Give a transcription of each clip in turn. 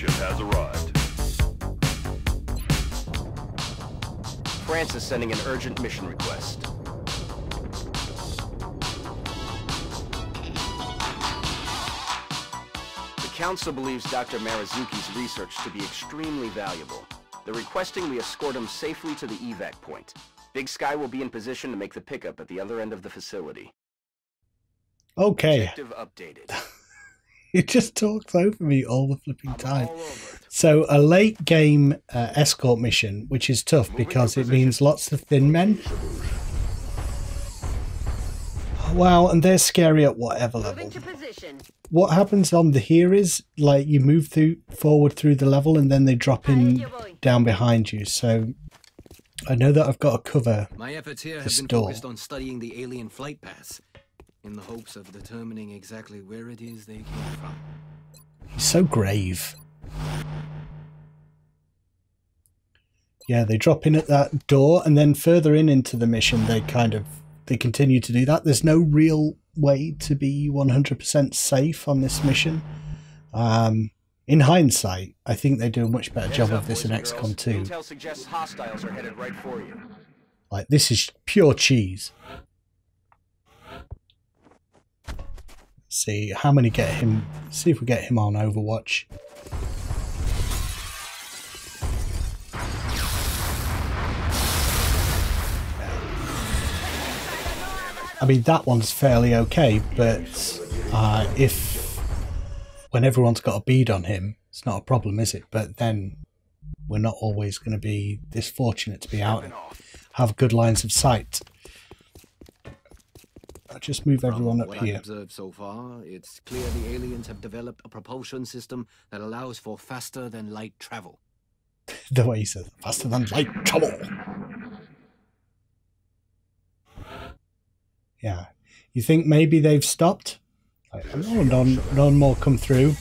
ship has arrived. France is sending an urgent mission request. The Council believes Dr. Marazuki's research to be extremely valuable. They're requesting we escort him safely to the evac point. Big Sky will be in position to make the pickup at the other end of the facility. Okay. Objective updated. It just talks over me all the flipping time. So a late game escort mission, which is tough because it means lots of thin men. Wow, and they're scary at whatever level. What happens on the here is like you move forward through the level and then they drop in down behind you. So I know that I've got to cover My efforts here have been door. focused on studying the alien flight paths, in the hopes of determining exactly where it is they came from. He's so grave. Yeah, they drop in at that door and then further into the mission they continue to do that. There's no real way to be 100% safe on this mission. In hindsight, I think they do a much better job of this in XCOM 2. Intel suggests hostiles are headed right for you. Like, this is pure cheese. See how many get him. See if we get him on Overwatch. I mean, that one's fairly okay, but if when everyone's got a bead on him, it's not a problem, is it? But then we're not always going to be this fortunate to be out and have good lines of sight. I'll just move everyone up here. I've observed so far, it's clear the aliens have developed a propulsion system that allows for faster than light travel. The way he says, faster than light travel. Yeah. You think maybe they've stopped? Like, no more come through.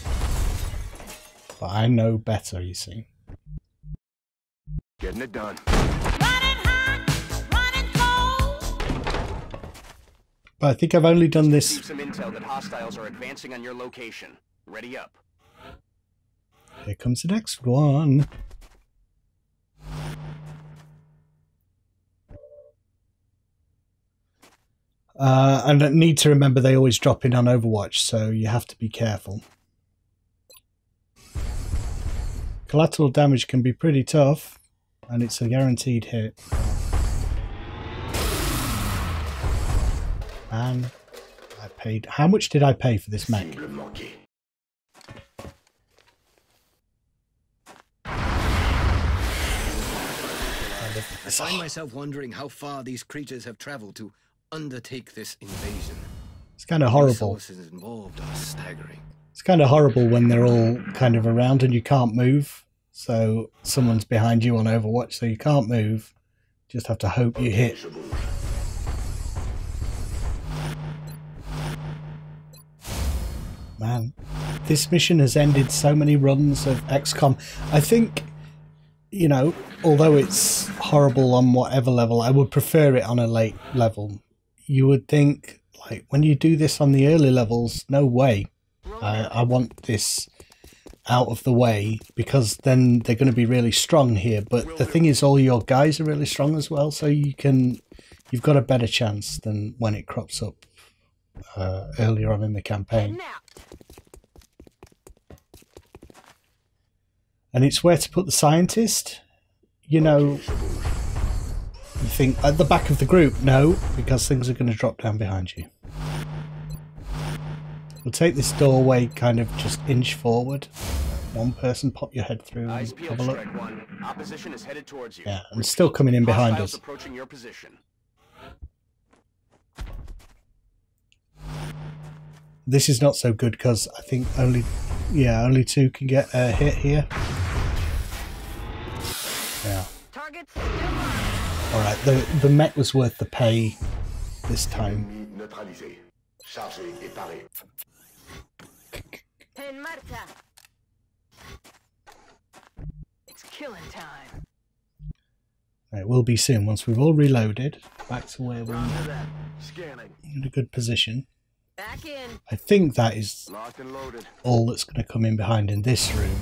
But I know better, you see. Getting it done. But I think I've only done this. Some intel that hostiles are advancing on your location. Ready up. Here comes the next one. And I need to remember they always drop in on Overwatch, so you have to be careful. Collateral damage can be pretty tough, and it's a guaranteed hit. And I paid. How much did I pay for this mech? I find myself wondering how far these creatures have traveled to undertake this invasion. It's kind of horrible. The resources involved are staggering. It's kind of horrible when they're all kind of around and you can't move. So someone's behind you on Overwatch, so you can't move. Just have to hope you hit. Man, this mission has ended so many runs of XCOM. I think, you know, although it's horrible on whatever level, I would prefer it on a late level. You would think, like, when you do this on the early levels, no way. I want this out of the way, because then they're going to be really strong here. But the thing is, all your guys are really strong as well, so you've got a better chance than when it crops up earlier on in the campaign. And it's where to put the scientist. You know, you think at the back of the group, no, because things are going to drop down behind you. We'll take this doorway, kind of just inch forward. One person, pop your head through and have a look. Opposition is headed towards you. Yeah, and still coming in behind us. Approaching your position. This is not so good because I think only two can get a hit here. Yeah. Alright, the mech was worth the pay this time. It's killing time. It will be soon once we've all reloaded. Back to where we're in a good position. Back in. I think that is all that's going to come in behind in this room.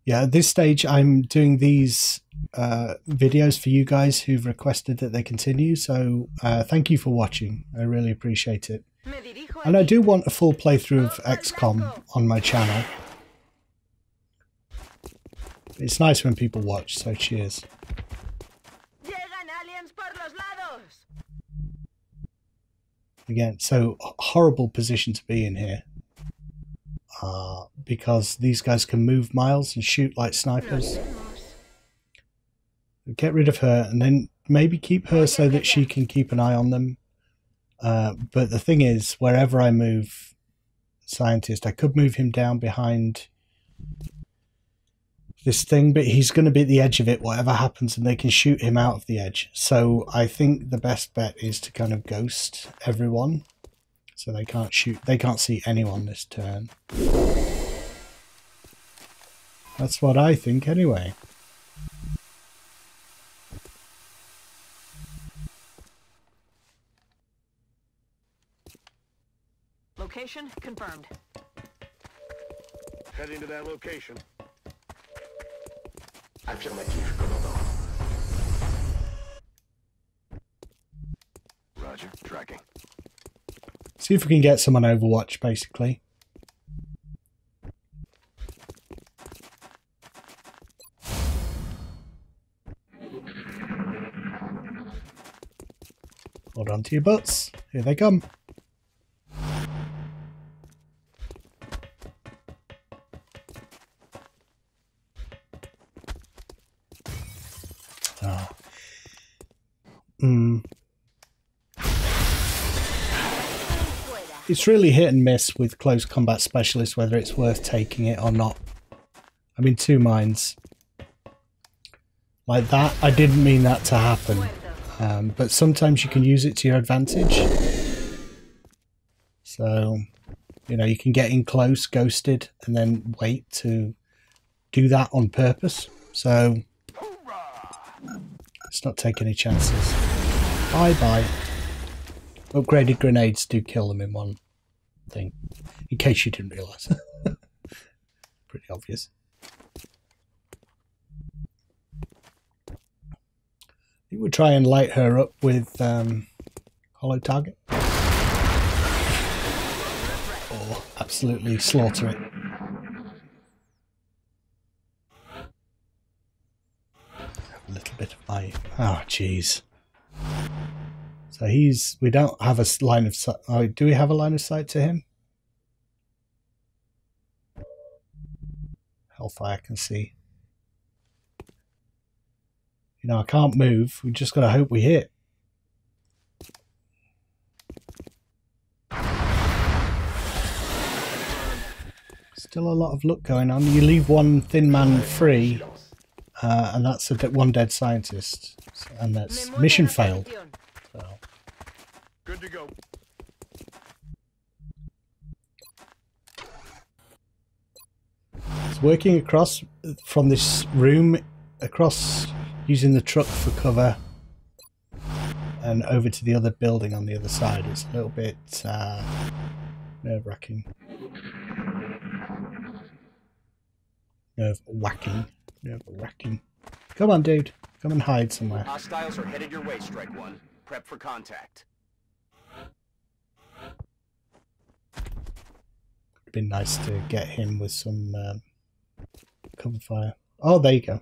Yeah, at this stage, I'm doing these videos for you guys who've requested that they continue. So thank you for watching. I really appreciate it. And I do want a full playthrough of XCOM on my channel. It's nice when people watch, so cheers. Again, so horrible position to be in here. Because these guys can move miles and shoot like snipers. Get rid of her and then maybe keep her so that she can keep an eye on them. But the thing is, wherever I move Scientist, I could move him down behind this thing, but he's going to be at the edge of it, whatever happens, and they can shoot him out of the edge. So I think the best bet is to kind of ghost everyone. So they can't shoot, they can't see anyone this turn. That's what I think anyway. Location confirmed. Heading to that location. Affirmative, Commandant. Roger, tracking. See if we can get someone Overwatch, basically. Hold on to your butts. Here they come. Oh. It's really hit and miss with close combat specialists whether it's worth taking it or not. I'm in two minds. Like that, I didn't mean that to happen. But sometimes you can use it to your advantage. So, you know, you can get in close, ghosted, and then wait to do that on purpose. So, let's not take any chances. Bye-bye. Upgraded grenades do kill them in one thing, in case you didn't realise. Pretty obvious. I think we'll try and light her up with hollow target. Or absolutely slaughter it. A little bit of my... Oh, jeez. So he's... We don't have a line of sight... Oh, do we have a line of sight to him? Hellfire can see. You know, I can't move. We just got to hope we hit. Still a lot of luck going on. You leave one thin man free, and that's one dead scientist. And that's mission failed. So. Good to go. It's working across from this room, across using the truck for cover, and over to the other building on the other side. It's a little bit nerve-wracking. Nerve-wracking. Come on, dude. Come and hide somewhere. Hostiles are headed your way, Strike One. Prep for contact. It'd been nice to get him with some cover fire. Oh, there you go.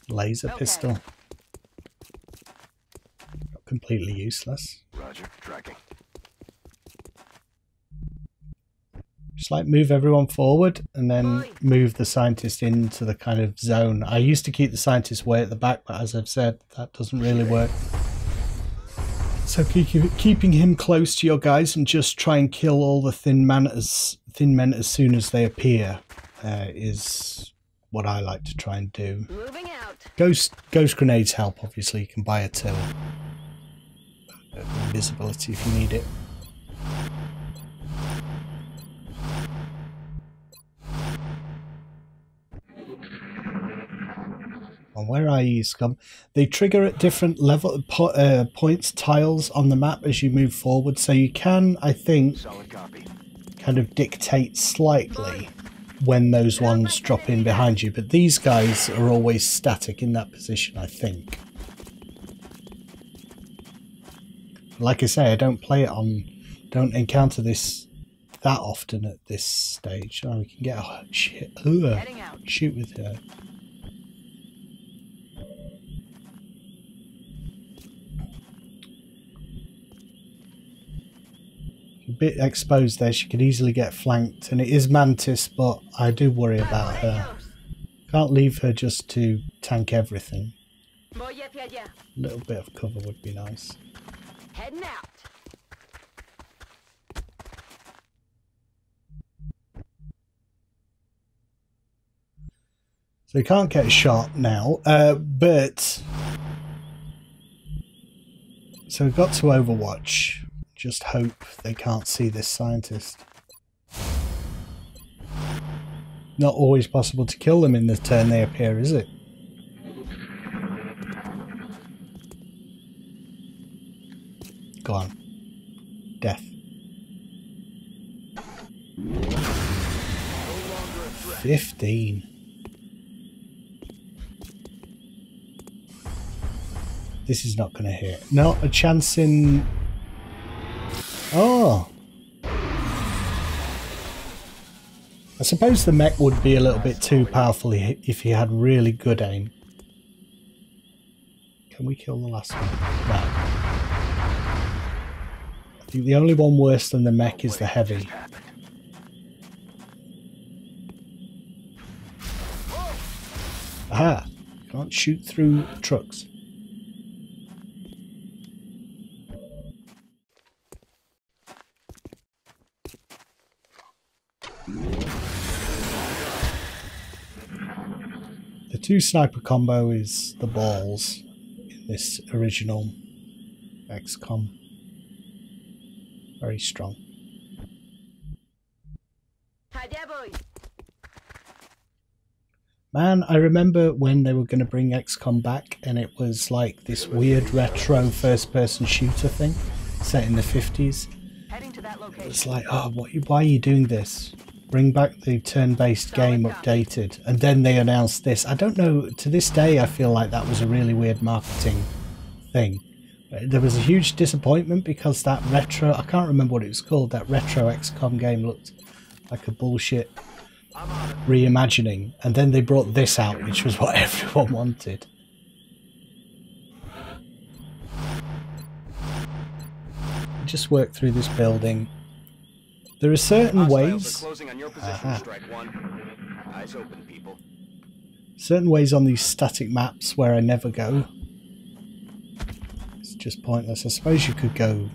Laser pistol. Not completely useless. Roger, tracking. Just like move everyone forward and then move the scientist into the kind of zone. I used to keep the scientist way at the back, but as I've said, that doesn't really work. So keeping him close to your guys and just try and kill all the thin men as soon as they appear is what I like to try and do. Moving out. Ghost grenades help, obviously. You can buy a till. Invisibility if you need it. And where are you, scum? They trigger at different level points, tiles on the map as you move forward. So you can, I think, kind of dictate slightly when those ones drop in behind you, but these guys are always static in that position, I think. Like I say, I don't play it on, don't encounter this that often at this stage. Oh, we can get a shoot with her. A bit exposed there, she could easily get flanked, and it is Mantis, but I do worry about her. Can't leave her just to tank everything. A little bit of cover would be nice. Heading out. So he can't get a shot now, but so we've got to Overwatch. Just hope they can't see this scientist. Not always possible to kill them in the turn they appear, is it? Go on. Death. 15. This is not going to hit. Not a chance in... Oh! I suppose the mech would be a little bit too powerful if he had really good aim. Can we kill the last one? No. I think the only one worse than the mech is the heavy. Aha! Can't shoot through trucks. The two sniper combo is the balls in this original XCOM. Very strong. Man, I remember when they were going to bring XCOM back and it was like this weird retro first-person shooter thing set in the 50s. It was like, oh, why are you doing this? Bring back the turn-based game updated. And then they announced this. I don't know, to this day I feel like that was a really weird marketing thing. There was a huge disappointment because that retro, I can't remember what it was called, that retro XCOM game looked like a bullshit reimagining. And then they brought this out, which was what everyone wanted. Just work through this building. There are certain ways. Certain ways on these static maps where I never go. It's just pointless. I suppose you could go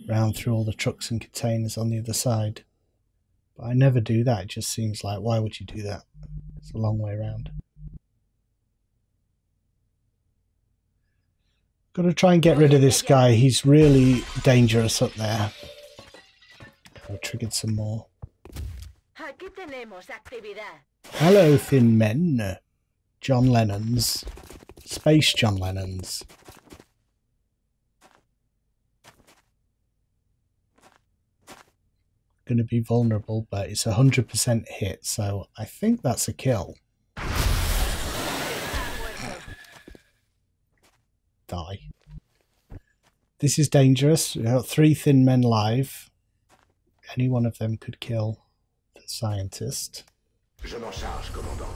round through all the trucks and containers on the other side, but I never do that. It just seems like, why would you do that? It's a long way around. Got to try and get rid of this guy. He's really dangerous up there. I triggered some more. Hello, thin men. John Lennon's. Space John Lennon's. Going to be vulnerable, but it's 100% hit, so I think that's a kill. Die. This is dangerous. We've got 3 thin men live. Any one of them could kill the scientist. Je m'en charge, commandant.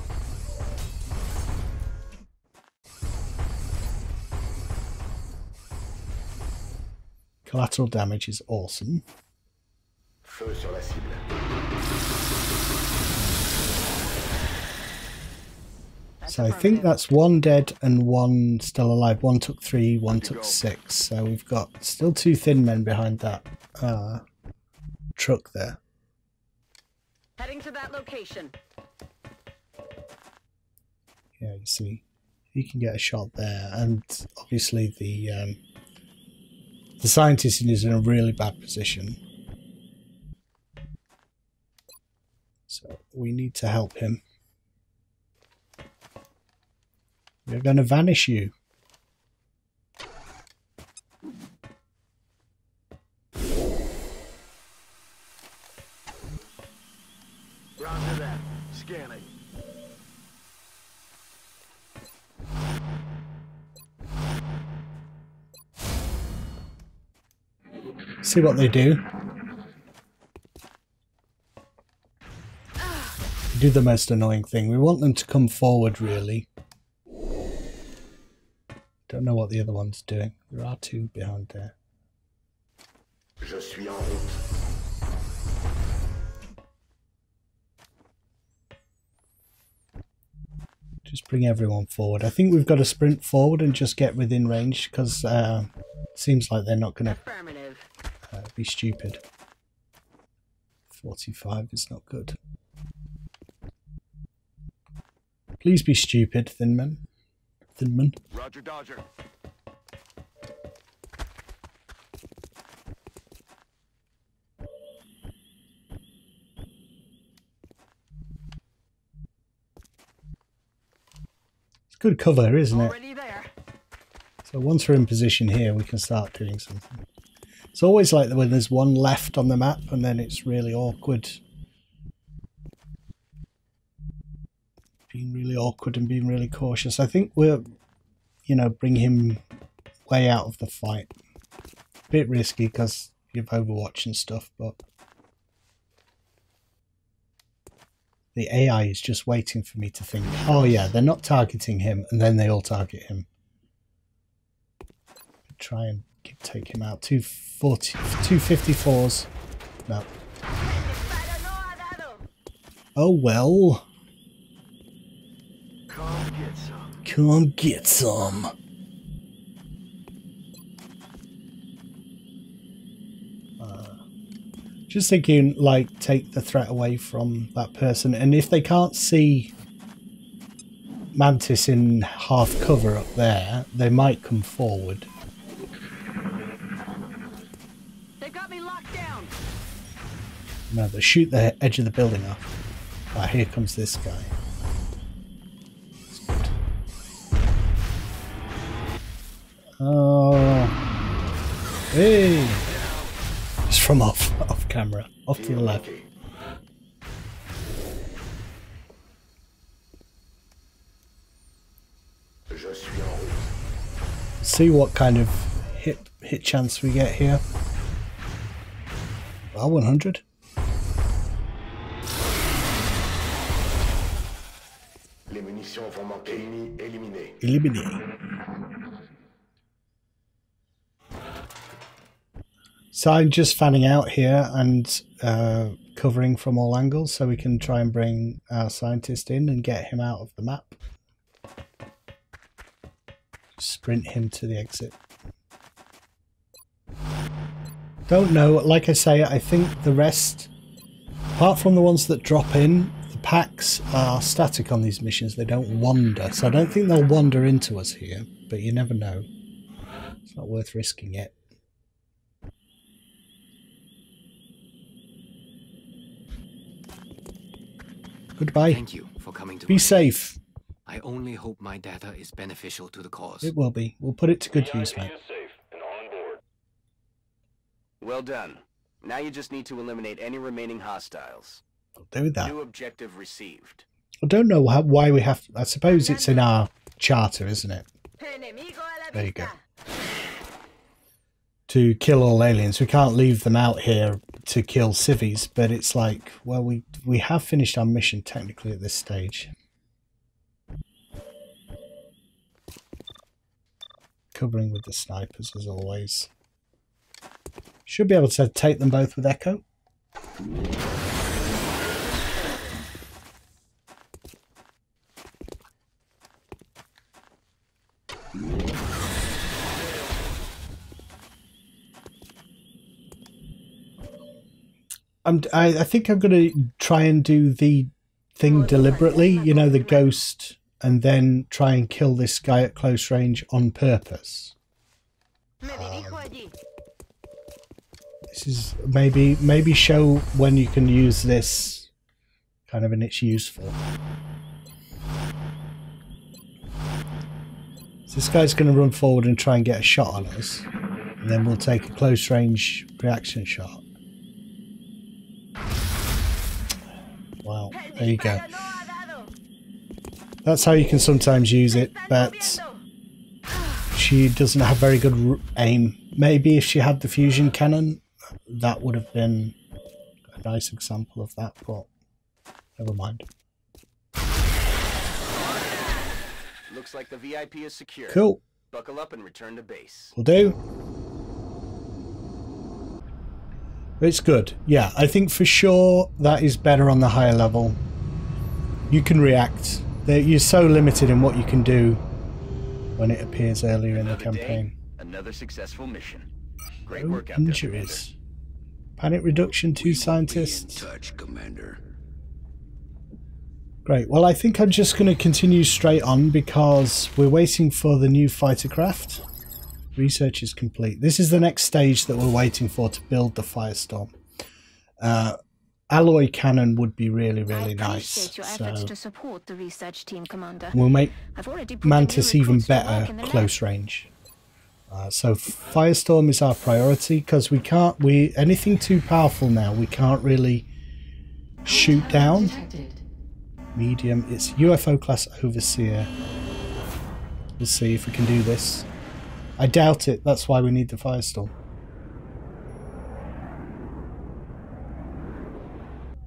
Collateral damage is awesome. Feu sur la cible. So I think that's 1 dead and 1 still alive. 1 took 3, 1 took 6. So we've got still 2 thin men behind that truck there. Heading to that location. Yeah, you see, you can get a shot there, and obviously the scientist is in a really bad position. So we need to help him. We're going to vanish you. See what they do. Do the most annoying thing. We want them to come forward, really. Don't know what the other one's doing. There are two behind there. Je suis en route. Just bring everyone forward. I think we've got to sprint forward and just get within range, because it seems like they're not going to be stupid. 45 is not good. Please be stupid, Thinman. Thinman. Roger, Dodger. It's good cover, isn't it? Already there. So once we're in position here, we can start doing something. It's always like when there's one left on the map, and then it's really awkward. Being really awkward and being really cautious. I think we're, you know, bring him way out of the fight. A bit risky because you've Overwatch and stuff, but the AI is just waiting for me to think, oh yeah, they're not targeting him, and then they all target him. Try and take him out. 254s. No. Oh well. Come get some. Come get some. Just thinking, like, take the threat away from that person, and if they can't see Mantis in half cover up there, they might come forward. They've got me locked down. No, but shoot the edge of the building off. Ah, here comes this guy. Oh, hey! Just from off camera, off to the left. Je suis en route. See what kind of hit chance we get here. Well, 100. Les munitions vont manquer. Ennemi éliminé. Eliminate. So I'm just fanning out here and covering from all angles so we can try and bring our scientist in and get him out of the map. Sprint him to the exit. Don't know, like I say, I think the rest, apart from the ones that drop in, the packs are static on these missions. They don't wander, so I don't think they'll wander into us here, but you never know. It's not worth risking it. Goodbye. Thank you for coming to Be my safe. aid. I only hope my data is beneficial to the cause. It will be. We'll put it to good use, mate. Well done. Now you just need to eliminate any remaining hostiles. I'll do that. New objective received. I don't know why we have... I suppose it's in our charter, isn't it? There you go. To kill all aliens. We can't leave them out here to kill civvies, but it's like, well, we have finished our mission technically at this stage. Covering with the snipers as always. Should be able to take them both with Echo. I think I'm going to try and do the thing deliberately, you know, the ghost, and then try and kill this guy at close range on purpose. This is maybe show when you can use this kind of and it's useful. So this guy's going to run forward and try and get a shot on us, and then we'll take a close range reaction shot. Wow, there you go. That's how you can sometimes use it, but she doesn't have very good aim. Maybe if she had the fusion cannon, that would have been a nice example of that, but never mind. Looks like the VIP is secure. Cool. Buckle up and return to base. Will do. It's good. Yeah, I think for sure that is better on the higher level. You can react. You're so limited in what you can do when it appears earlier in the campaign. Day, another successful mission. Great No work out injuries. Panic reduction, 2 scientists. Be in touch, Commander. Great. Well, I think I'm just going to continue straight on because we're waiting for the new fighter craft. Research is complete. This is the next stage that we're waiting for to build the Firestorm. Alloy cannon would be really, really nice. Your efforts to support the research team, Commander. We'll make I've already put Mantis the new even recruits to work better in the close range. So Firestorm is our priority because anything too powerful now we can't really shoot down. Medium, it's UFO class overseer. We'll see if we can do this. I doubt it, that's why we need the Firestorm.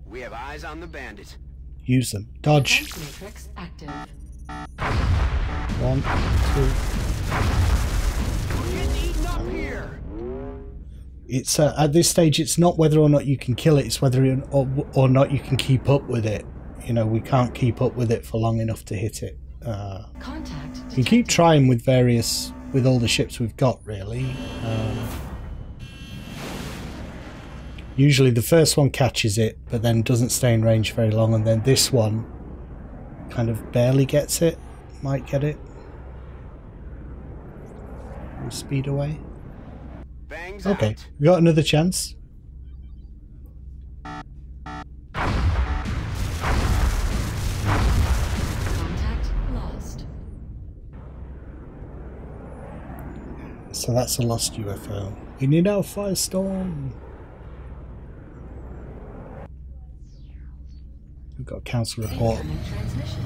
We have eyes on the bandit. Use them. Dodge. Matrix active. 1, 2. We're getting eaten up here. It's at this stage it's not whether or not you can kill it, it's whether or not you can keep up with it. You know, we can't keep up with it for long enough to hit it. We keep trying with all the ships we've got, really. Usually the first one catches it, but then doesn't stay in range very long, and then this one kind of barely gets it. Might get it. We'll speed away. Bangs Okay, out. we got another chance. Contact lost. So that's a lost UFO. We need our Firestorm. We've got a council report. Incoming transmission.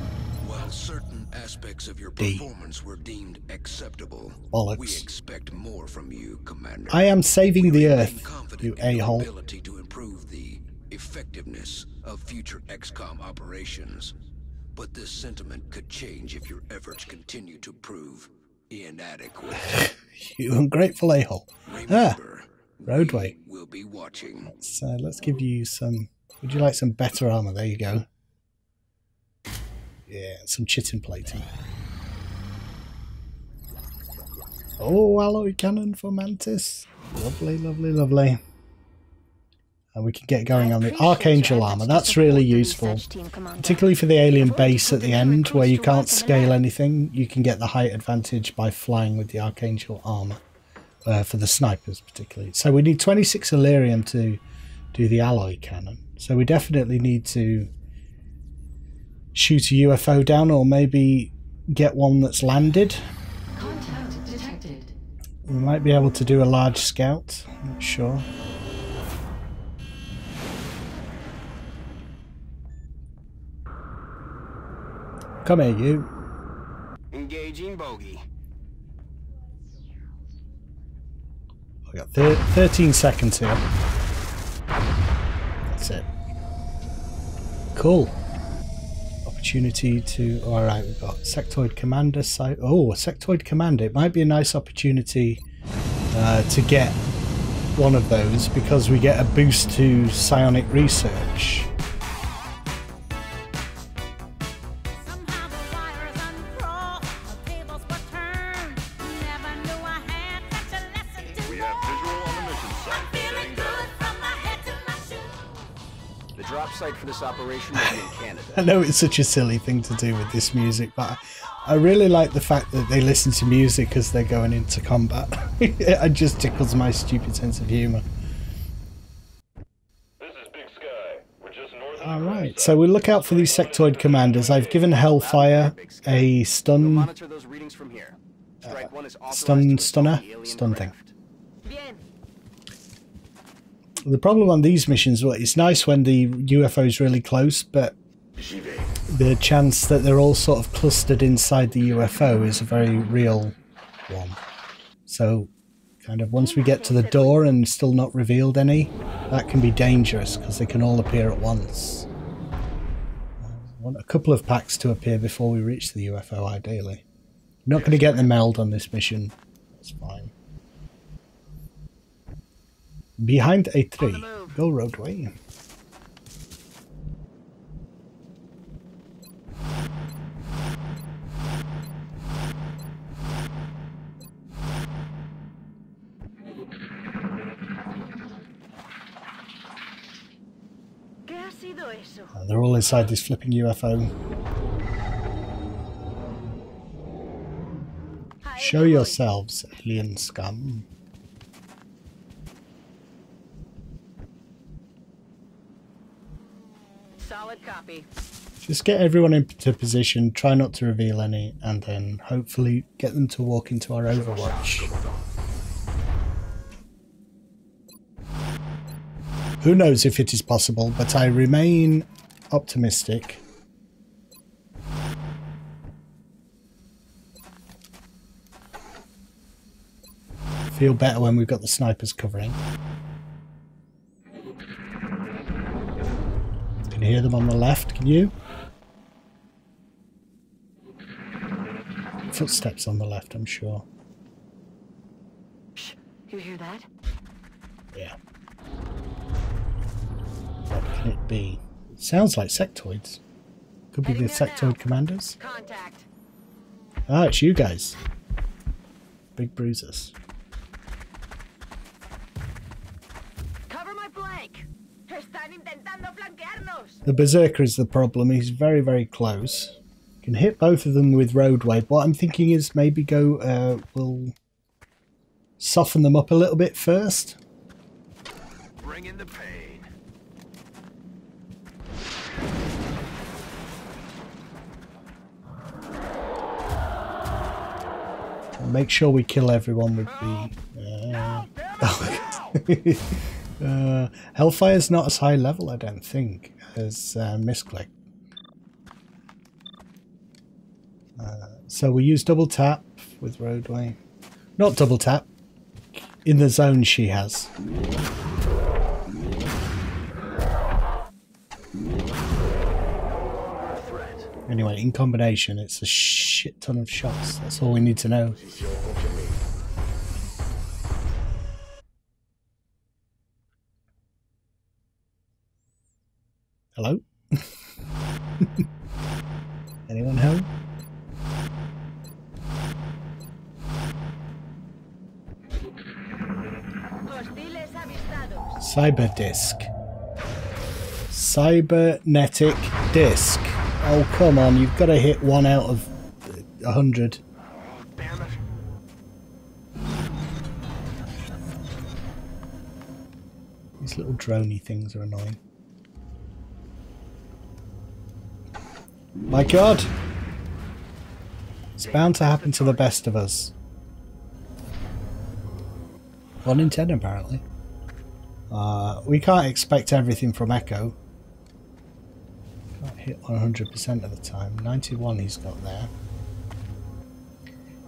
While certain aspects of your D. performance were deemed acceptable, Bollocks. we expect more from you, Commander. I am saving the Remain Earth, confident you in your a-hole. ability to improve the effectiveness of future XCOM operations. But this sentiment could change if your efforts continue to prove inadequate. You ungrateful a-hole. Remember, roadway. we will be watching. Let's give you some... Would you like some better armor? There you go. Yeah, some chitin plating. Oh, alloy cannon for Mantis. Lovely, lovely, lovely. And we can get going on the Archangel armor. That's really useful. Particularly for the alien base at the end, where you can't scale anything. You can get the height advantage by flying with the Archangel armor. For the snipers, particularly. So we need 26 Illyrium to do the alloy cannon. So we definitely need to shoot a UFO down, or maybe get one that's landed. Contact detected. We might be able to do a large scout. I'm not sure. Come here, you. Engaging bogey. I've got 13 seconds here. That's it. Cool. Opportunity to... Alright, we've got Sectoid Commander site. Oh, a Sectoid Commander. It might be a nice opportunity to get one of those, because we get a boost to psionic research. Somehow the wires uncrossed, the tables were turned. Never knew I had such a lesson to We have visual on the mission I'm site. feeling good from my head to my shoes. The drop site for this operation will be in Canada. I know it's such a silly thing to do with this music, but I really like the fact that they listen to music as they're going into combat. It just tickles my stupid sense of humour. This is Big Sky. We're just north of Alright, so we'll look out for these sectoid commanders. I've given Hellfire a We'll stun monitor those readings from here. Strike one is authorized to stunner? assault the alien Stun thing. craft. Bien. The problem on these missions, well, it's nice when the UFO is really close, but J'y vais. the chance that they're all sort of clustered inside the UFO is a very real one. So, kind of once we get to the door and still not revealed any, that can be dangerous because they can all appear at once. I want a couple of packs to appear before we reach the UFO, ideally. Not going to get the meld on this mission. That's fine. Behind a tree. Go roadway. They're all inside this flipping UFO. Show yourselves, alien scum. Solid copy. Just get everyone into position, try not to reveal any, and then hopefully get them to walk into our Overwatch. Who knows if it is possible, but I remain optimistic. Feel better when we've got the snipers covering. Can you hear them on the left? Can you? Footsteps on the left, I'm sure. Shh, you hear that? Yeah. What can it be? It sounds like sectoids. Could be the sectoid commanders. Contact. Ah, it's you guys. Big bruisers. Cover my flank. Están intentando flanquearnos. The Berserker is the problem. He's very, very close. Can hit both of them with roadway. What I'm thinking is maybe go, we'll soften them up a little bit first. Bring in the pain. Make sure we kill everyone with the... Hellfire's not as high level, I don't think, as Misclick. So we use double tap with roadway. Not double tap. In the zone she has. Anyway, in combination, it's a shit ton of shots. That's all we need to know. Hello? Anyone home? Cyber disc. Cybernetic disc. Oh, come on, you've got to hit 1 out of 100. Damn it. These little droney things are annoying. My God! It's bound to happen to the best of us. 1 in 10 apparently. We can't expect everything from Echo. Can't hit 100% of the time. 91 he's got there.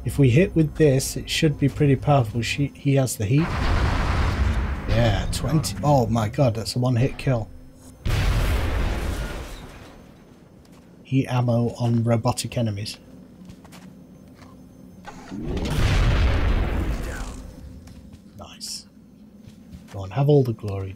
If we hit with this, it should be pretty powerful. He has the heat. Yeah, 20. Oh my God, that's a 1-hit kill. Heat ammo on robotic enemies. Nice. Go on, have all the glory.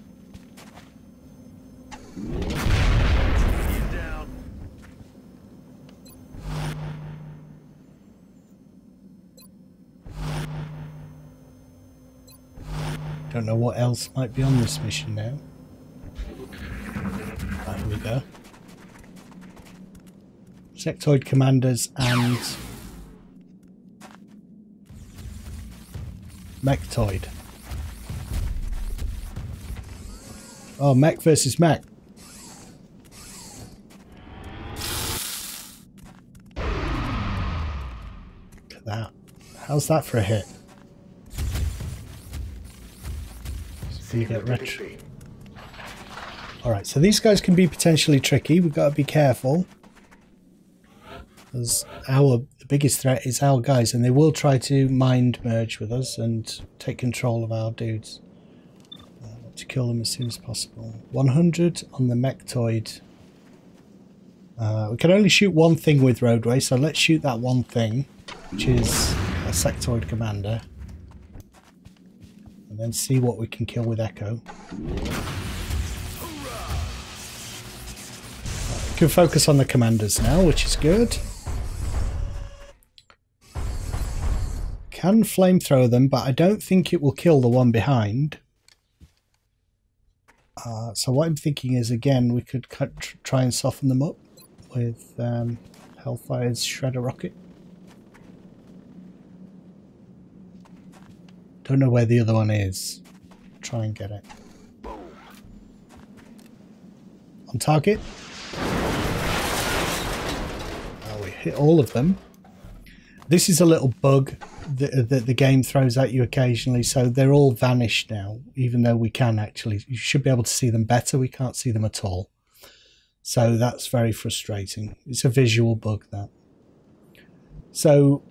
Don't know what else might be on this mission now. Right, here we go. Sectoid commanders and Mechtoid. Oh, mech versus mech. Look at that. How's that for a hit? So you get retro. Alright, so these guys can be potentially tricky. We've got to be careful. As the biggest threat is our guys, and they will try to mind merge with us and take control of our dudes. To kill them as soon as possible. 100 on the Mechtoid. We can only shoot one thing with roadway, so let's shoot that one thing, which is a sectoid commander, and then see what we can kill with Echo. We can focus on the commanders now, which is good. Can flamethrower them, but I don't think it will kill the one behind. So what I'm thinking is, again, we could try and soften them up with Hellfire's Shredder Rocket. Don't know where the other one is. Try and get it. On target. Oh, we hit all of them. This is a little bug that the game throws at you occasionally, so they're all vanished now, even though we can actually, you should be able to see them better. We can't see them at all, so that's very frustrating. It's a visual bug, that. So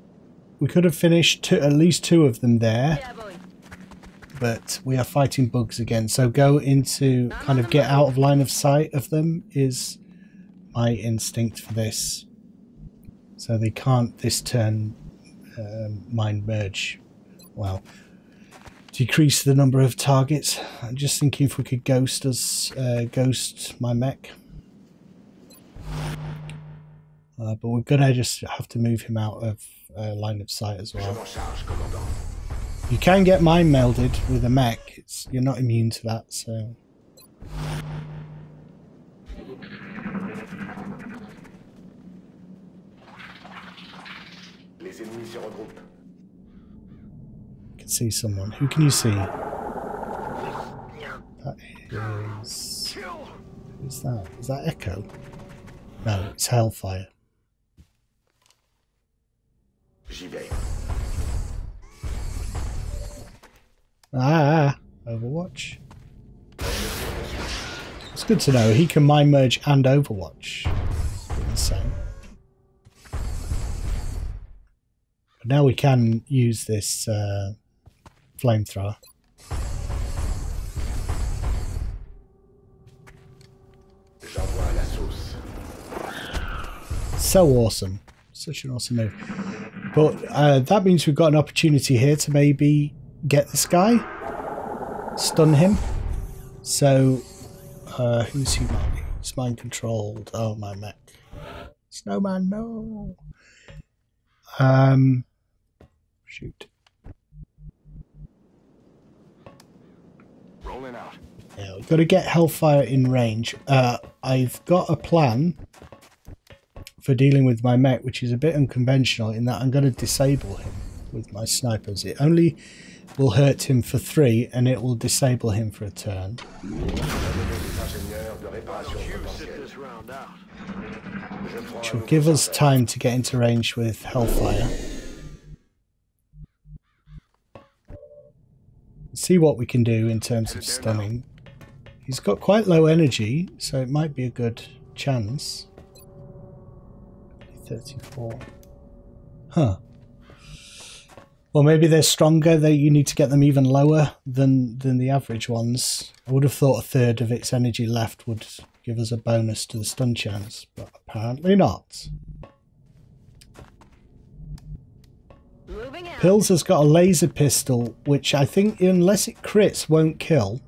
we could have finished at least 2 of them there, but we are fighting bugs again, so go into kind of get out of line of sight of them is my instinct for this, so they can't this turn mind merge. Well, decrease the number of targets. I'm just thinking if we could ghost my mech, but we're gonna just have to move him out of line of sight as well. You can get mind melded with a mech. You're not immune to that, so. Les ennemis se regroupent. I can see someone. Who can you see? That is... Who's that? Is that Echo? No, it's Hellfire. J'y vais. Ah, Overwatch. It's good to know. He can mind merge and Overwatch. Insane. But now we can use this flamethrower. J'envoie la sauce. So awesome. Such an awesome move. But that means we've got an opportunity here to maybe get this guy. Stun him. So, who's he? He's mind controlled. Oh, my mech. Snowman, no. Shoot. Rolling out. Yeah, we've got to get Hellfire in range. I've got a plan for dealing with my mech, which is a bit unconventional in that I'm going to disable him with my snipers. It only will hurt him for 3 and it will disable him for a turn. Which will give us time to get into range with Hellfire. See what we can do in terms of stunning. He's got quite low energy, so it might be a good chance. 34. Huh. Well, maybe they're stronger. You need to get them even lower than the average ones. I would have thought a third of its energy left would give us a bonus to the stun chance, but apparently not. Pills has got a laser pistol, which I think, unless it crits, won't kill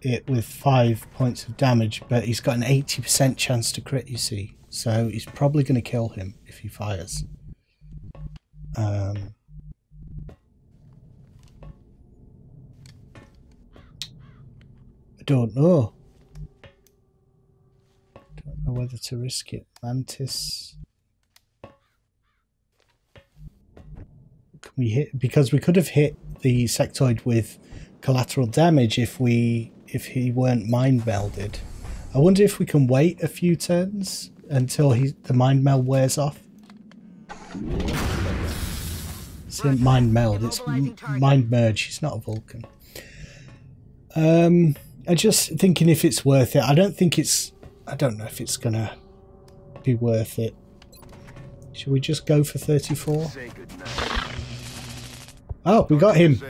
it with 5 points of damage, but he's got an 80% chance to crit, you see. So he's probably going to kill him if he fires. I don't know. Don't know whether to risk it. Mantis. Can we hit? Because we could have hit the sectoid with collateral damage if he weren't mind melded. I wonder if we can wait a few turns until the mind meld wears off. It's not mind meld, it's mind merge. It's not a Vulcan. I'm just thinking if it's worth it. I don't know if it's gonna be worth it. Should we just go for 34? Say goodnight. Oh, we got him.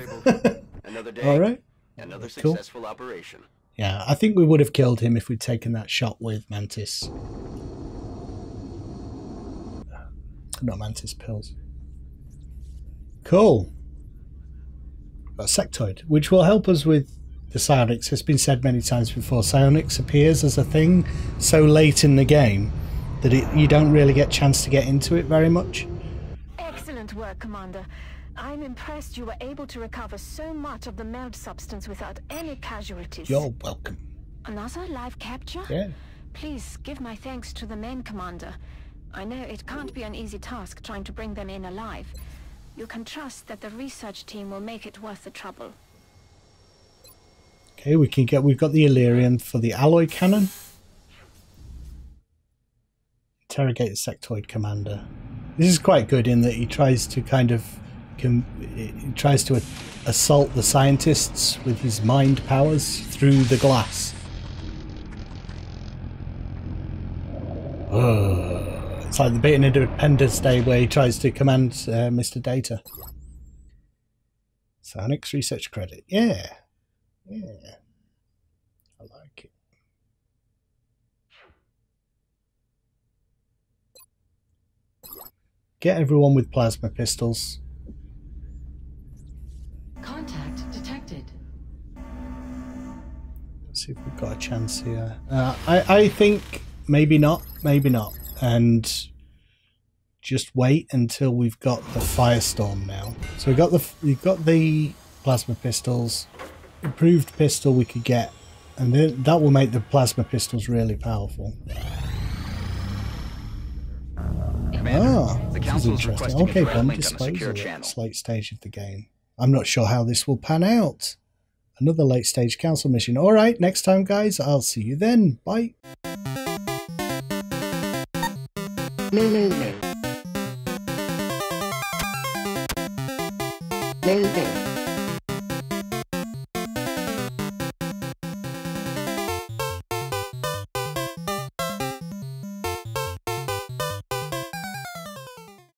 Another day. All right. Another Cool. successful operation. Yeah, I think we would have killed him if we'd taken that shot with Mantis. Not Mantis pills. Cool. Got a sectoid, which will help us with the psionics. It's been said many times before. Psionics appears as a thing so late in the game that you don't really get a chance to get into it very much. Excellent work, Commander. I'm impressed you were able to recover so much of the meld substance without any casualties. You're welcome. Another live capture? Yeah. Please give my thanks to the main commander. I know it can't be an easy task trying to bring them in alive. You can trust that the research team will make it worth the trouble. Okay, we've got the Illyrian for the alloy cannon. Interrogate the sectoid commander. This is quite good in that he tries to assault the scientists with his mind powers through the glass. It's like the bit in Independence Day where he tries to command Mr. Data. Psionics research credit. Yeah. Yeah. I like it. Get everyone with plasma pistols. Contact detected. Let's see if we've got a chance here. I think maybe not, and just wait until we've got the firestorm now. So we've got the plasma pistols, improved pistol we could get, and then that will make the plasma pistols really powerful. Commander, the This is Council is interesting. requesting Okay, a threat bomb link on the secure disposal at channel. this late stage of the game. I'm not sure how this will pan out. Another late stage council mission. Alright, next time guys, I'll see you then. Bye. No, no, no. No, no.